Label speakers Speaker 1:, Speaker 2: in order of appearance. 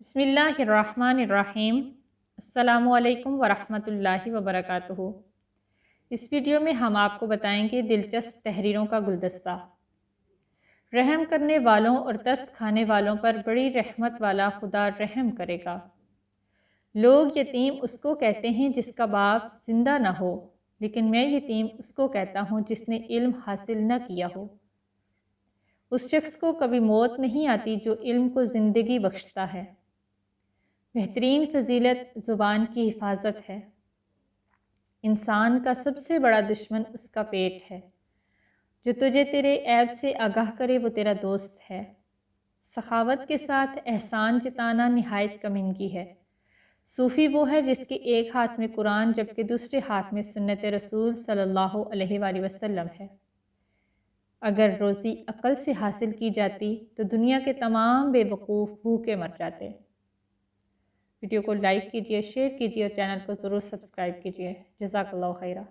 Speaker 1: बिस्मिल्लाहिर्रहमानिर्रहीम। अस्सलामुअलैकुम वरहमतुल्लाहि वबरकातुहू। इस वीडियो में हम आपको बताएंगे दिलचस्प तहरीरों का गुलदस्ता। रहम करने वालों और तरस खाने वालों पर बड़ी रहमत वाला खुदा रहम करेगा। लोग यतीम उसको कहते हैं जिसका बाप जिंदा न हो, लेकिन मैं यतीम उसको कहता हूँ जिसने इल्म हासिल न किया हो। उस शख्स को कभी मौत नहीं आती जो इल्म को ज़िंदगी बख्शता है। बेहतरीन फजीलत ज़ुबान की हिफाजत है। इंसान का सबसे बड़ा दुश्मन उसका पेट है। जो तुझे तेरे ऐब से आगाह करे वो तेरा दोस्त है। सखावत के साथ एहसान जताना निहायत कमीनगी है। सूफ़ी वो है जिसके एक हाथ में कुरान जबकि दूसरे हाथ में सुन्नत रसूल सल्लल्लाहु अलैहि वसल्लम है। अगर रोज़ी अक्ल से हासिल की जाती तो दुनिया के तमाम बेवकूफ़ भूखे मर जाते। वीडियो को लाइक कीजिए, शेयर कीजिए और चैनल को ज़रूर सब्सक्राइब कीजिए। जज़ाकल्लाहु खैरा।